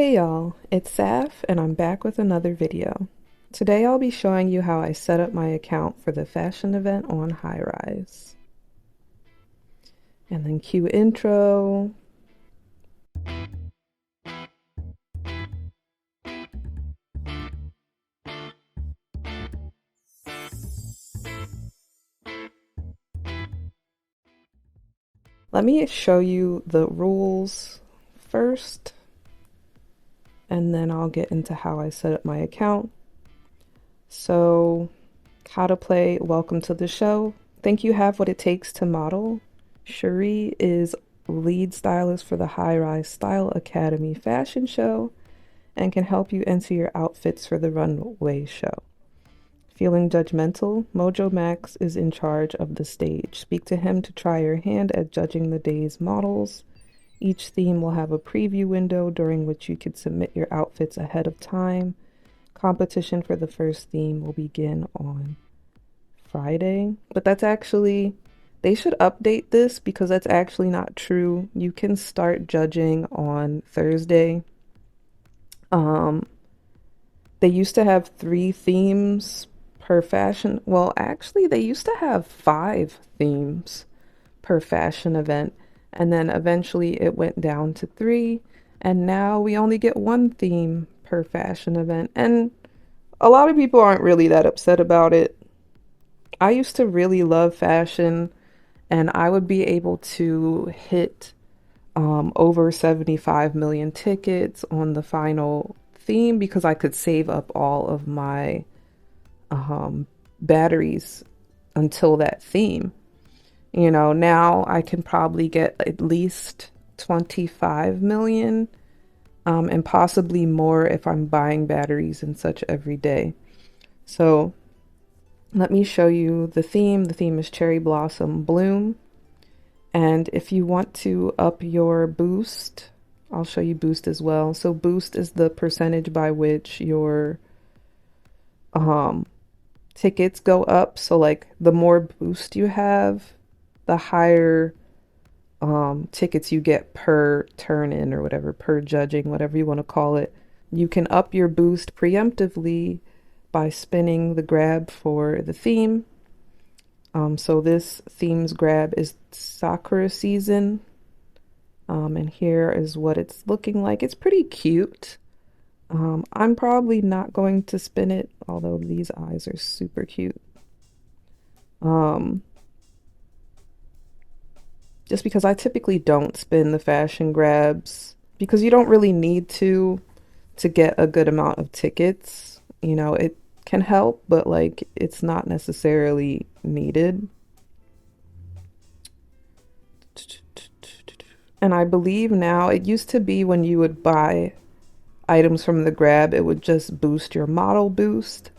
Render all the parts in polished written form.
Hey y'all, it's Sapph and I'm back with another video. Today I'll be showing you how I set up my account for the fashion event on Highrise. And then cue intro. Let me show you the rules first, and then I'll get into how I set up my account. So, how to play Welcome to the Show. Think you have what it takes to model? Cherie is lead stylist for the Highrise Style Academy fashion show and can help you enter your outfits for the runway show. Feeling judgmental? Mojo Max is in charge of the stage. Speak to him to try your hand at judging the day's models. Each theme will have a preview window during which you can submit your outfits ahead of time. Competition for the first theme will begin on Friday. But that's actually, they should update this because that's actually not true. You can start judging on Thursday. They used to have 3 themes per fashion. Well, actually, they used to have 5 themes per fashion event. And then eventually it went down to 3. And now we only get 1 theme per fashion event. And a lot of people aren't really that upset about it. I used to really love fashion, and I would be able to hit over 75 million tickets on the final theme because I could save up all of my batteries until that theme. You know, now I can probably get at least 25 million and possibly more if I'm buying batteries and such every day. So let me show you the theme. The theme is Cherry Blossom Bloom. And if you want to up your boost, I'll show you boost as well. So boost is the percentage by which your tickets go up. So like the more boost you have, the higher tickets you get per turn in or whatever, per judging, whatever you want to call it. You can up your boost preemptively by spinning the grab for the theme. So this theme's grab is Sakura season. And here is what it's looking like. It's pretty cute. I'm probably not going to spin it, although these eyes are super cute. Just because I typically don't spin the fashion grabs because you don't really need to get a good amount of tickets. You know, it can help, but like it's not necessarily needed. And I believe now, it used to be when you would buy items from the grab, it would just boost your model boost.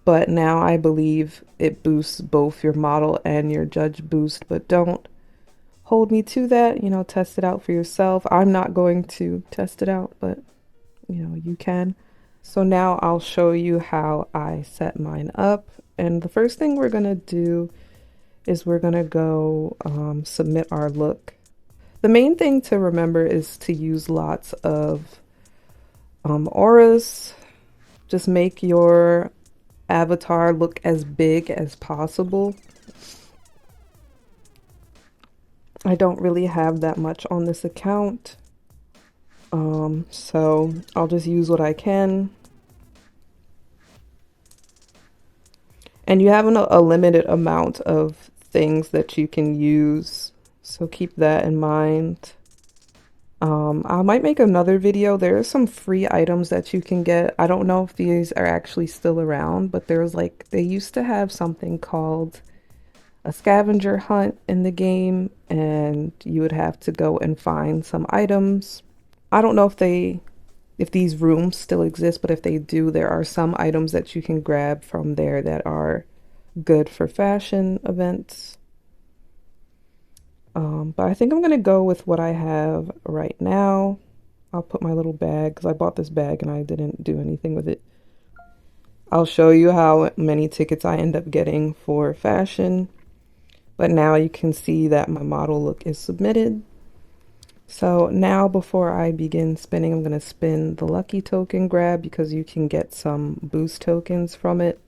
But now I believe it boosts both your model and your judge boost. But don't hold me to that. You know, test it out for yourself. I'm not going to test it out, but you know, you can. So now I'll show you how I set mine up. And the first thing we're gonna do is we're gonna go submit our look. The main thing to remember is to use lots of auras. Just make your avatar look as big as possible. I don't really have that much on this account, so I'll just use what I can. And you have a limited amount of things that you can use, so keep that in mind. I might make another video. There are some free items that you can get. I don't know if these are actually still around, but there's like, they used to have something called a scavenger hunt in the game, and you would have to go and find some items. I don't know if these rooms still exist, but if they do, there are some items that you can grab from there that are good for fashion events. But I think I'm gonna go with what I have right now. I'll put my little bag because I bought this bag and I didn't do anything with it. I'll show you how many tickets I end up getting for fashion. But now you can see that my model look is submitted. So now before I begin spinning, I'm going to spin the lucky token grab because you can get some boost tokens from it.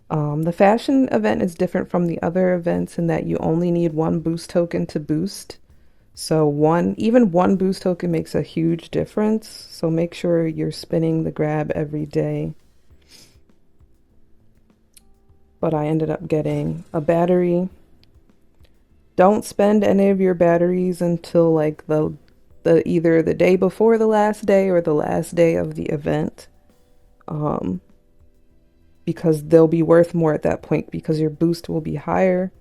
The fashion event is different from the other events in that you only need one boost token to boost. So even one boost token makes a huge difference. So make sure you're spinning the grab every day. But I ended up getting a battery. Don't spend any of your batteries until like the either the day before the last day or the last day of the event. Um, because they'll be worth more at that point because your boost will be higher.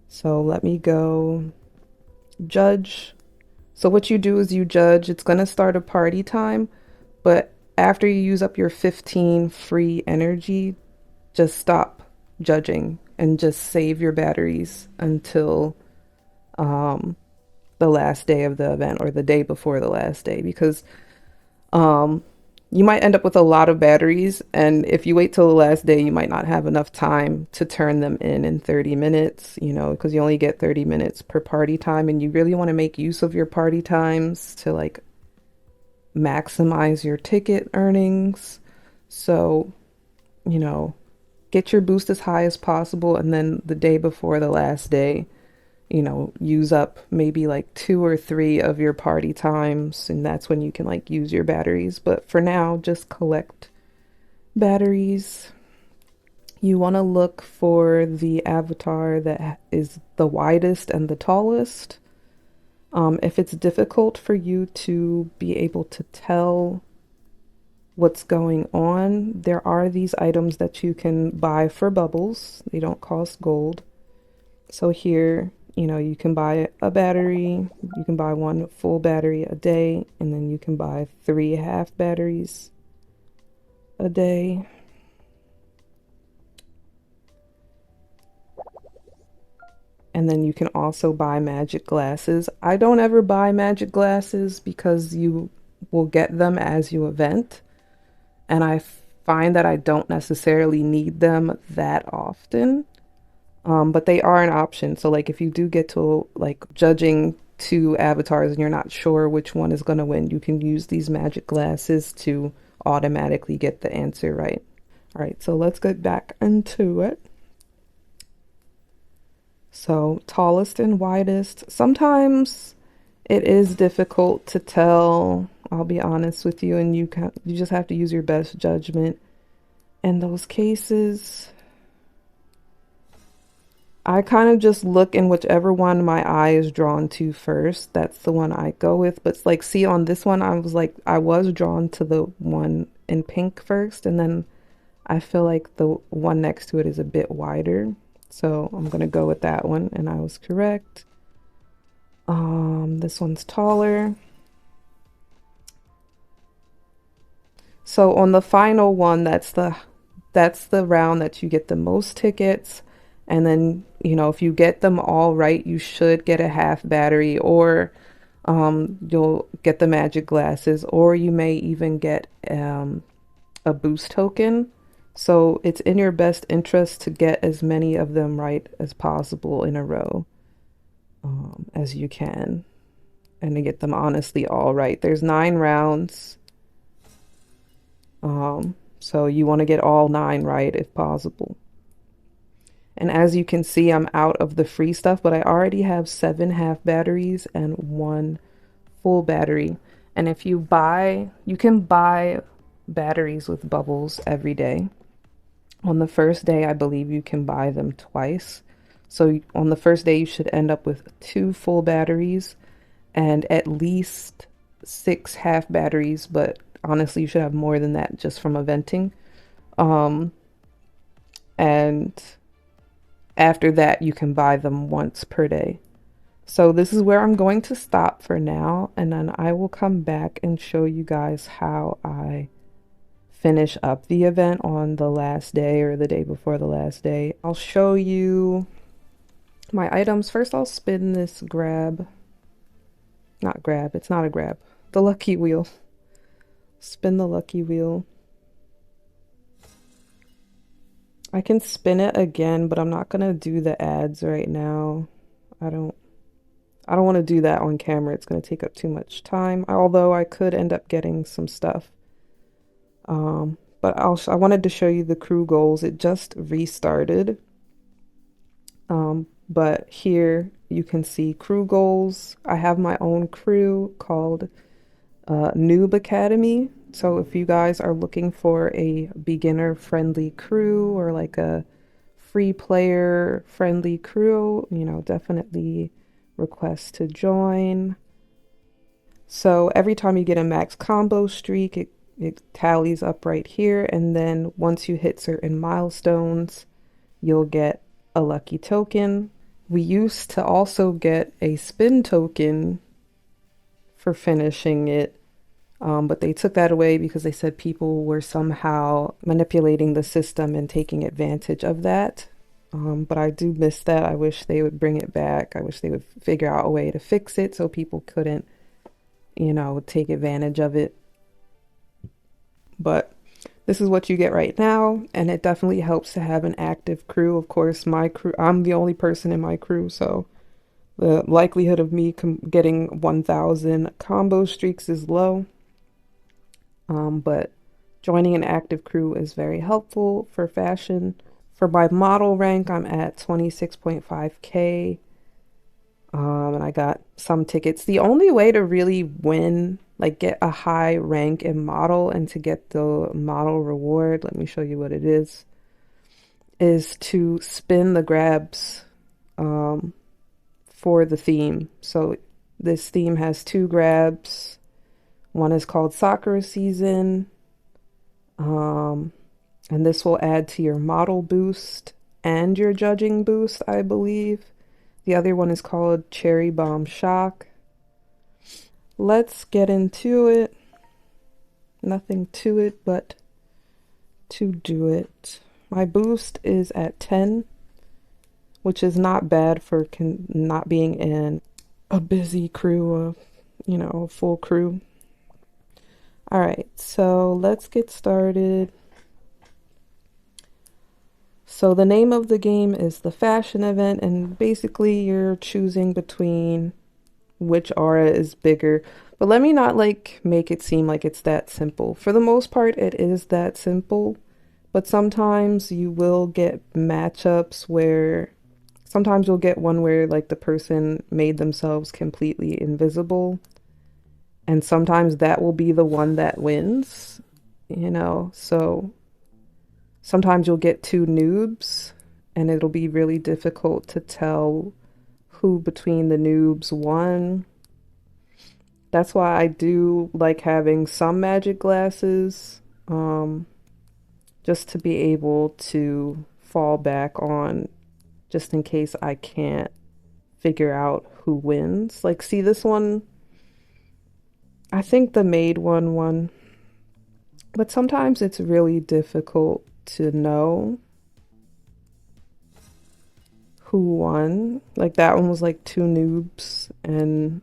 So let me go judge. So what you do is you judge. It's going to start a party time, but after you use up your 15 free energy, just stop judging and just save your batteries until um, the last day of the event or the day before the last day because um, you might end up with a lot of batteries, and if you wait till the last day, you might not have enough time to turn them in 30 minutes, because you only get 30 minutes per party time, and you really want to make use of your party times to like maximize your ticket earnings. So, you know, get your boost as high as possible, and then the day before the last day, use up maybe like 2 or 3 of your party times, and that's when you can like use your batteries. But for now, just collect batteries. You want to look for the avatar that is the widest and the tallest. If it's difficult for you to be able to tell what's going on, there are these items that you can buy for bubbles. They don't cost gold. So here, you can buy a battery, you can buy one full battery a day, and then you can buy 3 half batteries a day. And then you can also buy magic glasses. I don't ever buy magic glasses because you will get them as you event. And I find that I don't necessarily need them that often. But they are an option. So like if you do get to like judging 2 avatars and you're not sure which one is going to win, you can use these magic glasses to automatically get the answer right. All right, so let's get back into it. So tallest and widest. Sometimes it is difficult to tell, I'll be honest with you, and you just have to use your best judgment in those cases. I kind of just look in whichever one my eye is drawn to first. That's the one I go with. But it's like, see, on this one, I was drawn to the one in pink first, and then I feel like the one next to it is a bit wider. So I'm gonna go with that one, and I was correct. This one's taller. So on the final one, that's the round that you get the most tickets. And then, if you get them all right, you should get a half battery, or you'll get the magic glasses, or you may even get a boost token. So it's in your best interest to get as many of them right as possible in a row as you can, and to get them honestly all right. There's 9 rounds. So you want to get all 9 right if possible. And as you can see, I'm out of the free stuff, but I already have 7 half batteries and 1 full battery. And if you can buy batteries with bubbles every day. On the first day, I believe you can buy them twice. So on the first day, you should end up with 2 full batteries and at least 6 half batteries, but honestly, you should have more than that just from eventing. And after that, you can buy them once per day. So this is where I'm going to stop for now, and then I will come back and show you guys how I finish up the event on the last day or the day before the last day. I'll show you my items. First, I'll spin this grab. Not grab, it's not a grab. The lucky wheel. Spin the lucky wheel. I can spin it again, but I'm not gonna do the ads right now. I don't I don't want to do that on camera. It's going to take up too much time, although I could end up getting some stuff. But I wanted to show you the crew goals. It just restarted. But here you can see crew goals. I have my own crew called Noob Academy. So if you guys are looking for a beginner friendly crew or like a free player friendly crew, definitely request to join. So every time you get a max combo streak, it tallies up right here. And then once you hit certain milestones, you'll get a lucky token. We used to also get a spin token for finishing it, but they took that away because they said people were somehow manipulating the system and taking advantage of that. But I do miss that. I wish they would bring it back. I wish they would figure out a way to fix it so people couldn't, take advantage of it. But this is what you get right now, and it definitely helps to have an active crew. Of course, my crew, I'm the only person in my crew, so the likelihood of me getting 1,000 combo streaks is low. But joining an active crew is very helpful for fashion. For my model rank, I'm at 26.5K. And I got some tickets. The only way to really win, like get a high rank in model and to get the model reward, let me show you what it is to spin the grabs for the theme. So this theme has 2 grabs. One is called Soccer Season. And this will add to your model boost and your judging boost, I believe. The other one is called Cherry Bomb Shock. Let's get into it. Nothing to it but to do it. My boost is at 10, which is not bad for not being in a busy crew, a full crew. All right, so let's get started. So the name of the game is the fashion event, and basically you're choosing between which aura is bigger. But let me not make it seem like it's that simple. For the most part, it is that simple. But sometimes you will get matchups where sometimes you'll get one where the person made themselves completely invisible. And sometimes that will be the one that wins, so sometimes you'll get 2 noobs and it'll be really difficult to tell who between the noobs won. That's why I do like having some magic glasses, just to be able to fall back on just in case I can't figure out who wins. See this one? I think the maid one won, but sometimes it's really difficult to know who won. That one was 2 noobs, and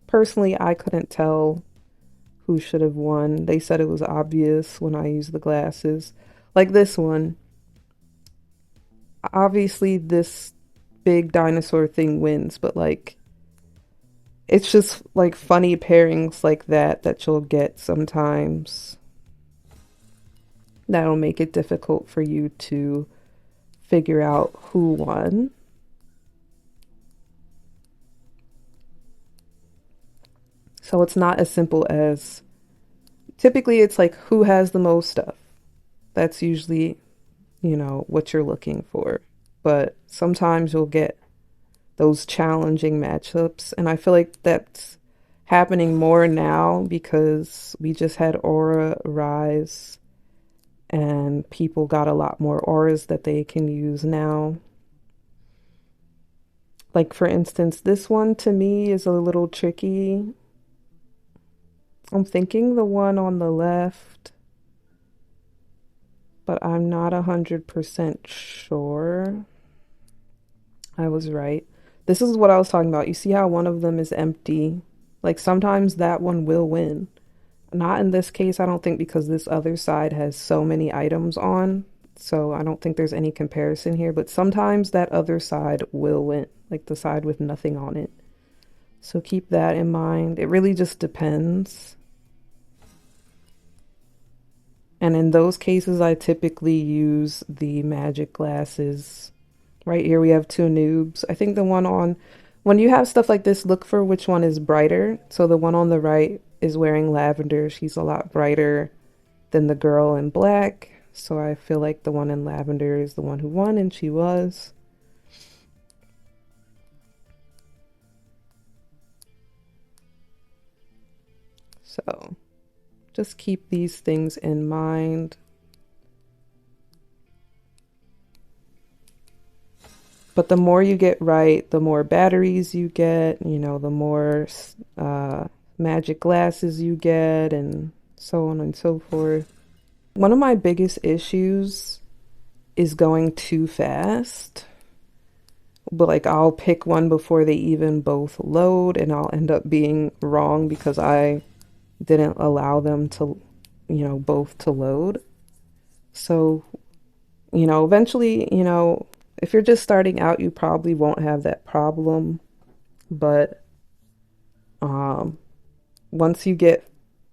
personally, I couldn't tell who should have won. They said it was obvious when I used the glasses. This one, obviously this big dinosaur thing wins, but it's just funny pairings like that you'll get sometimes. That'll make it difficult for you to figure out who won. So it's not as simple as, typically it's who has the most stuff. That's usually, what you're looking for. But sometimes you'll get those challenging matchups, and I feel like that's happening more now because we just had Aura Rise and people got a lot more auras that they can use now. For instance, this one to me is a little tricky. I'm thinking the one on the left, but I'm not 100% sure. I was right. This is what I was talking about. You see how one of them is empty? Sometimes that one will win. Not in this case, I don't think, because this other side has so many items on. So I don't think there's any comparison here. But sometimes that other side will win. The side with nothing on it. So keep that in mind. It really just depends. And in those cases, I typically use the magic glasses. Right here we have two noobs. I think the one on, when you have stuff like this, look for which one is brighter. So the one on the right is wearing lavender. She's a lot brighter than the girl in black. So I feel like the one in lavender is the one who won, and she was. So just keep these things in mind. But the more you get right, the more batteries you get, you know, the more magic glasses you get, and so on and so forth. One of my biggest issues is going too fast. But like I'll pick one before they even both load, and I'll end up being wrong because I didn't allow them to, you know, both to load. So, you know, eventually, you know, if you're just starting out, you probably won't have that problem. But um, once you get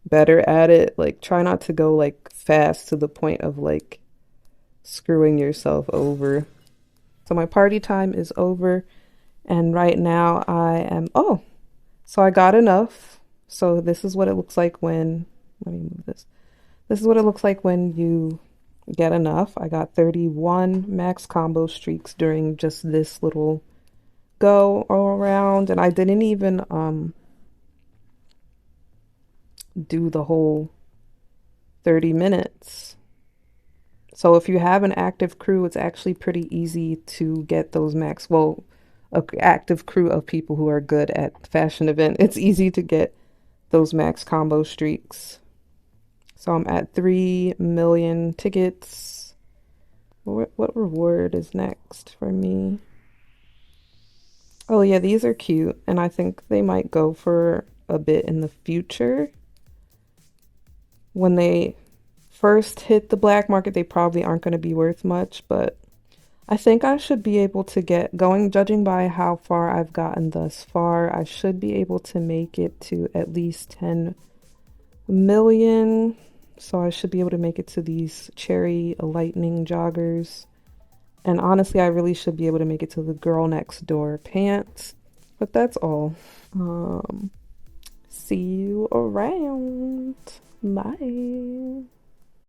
better at it, like try not to go like fast to the point of like screwing yourself over. So my party time is over, and right now I am, oh, so I got enough. So this is what it looks like when, let me move this. This is what it looks like when you get enough. I got 31 max combo streaks during just this little go around, and I didn't even do the whole 30 minutes. So if you have an active crew, it's actually pretty easy to get those max, well, an active crew of people who are good at fashion event. It's easy to get those max combo streaks. So I'm at 3 million tickets. What reward is next for me? Oh yeah, these are cute, and I think they might go for a bit in the future. When they first hit the black market, they probably aren't going to be worth much, but I think I should be able to get going, judging by how far I've gotten thus far, I should be able to make it to at least 10 million. So I should be able to make it to these cherry lightning joggers. And honestly, I really should be able to make it to the girl next door pants. But that's all. See you around. Bye.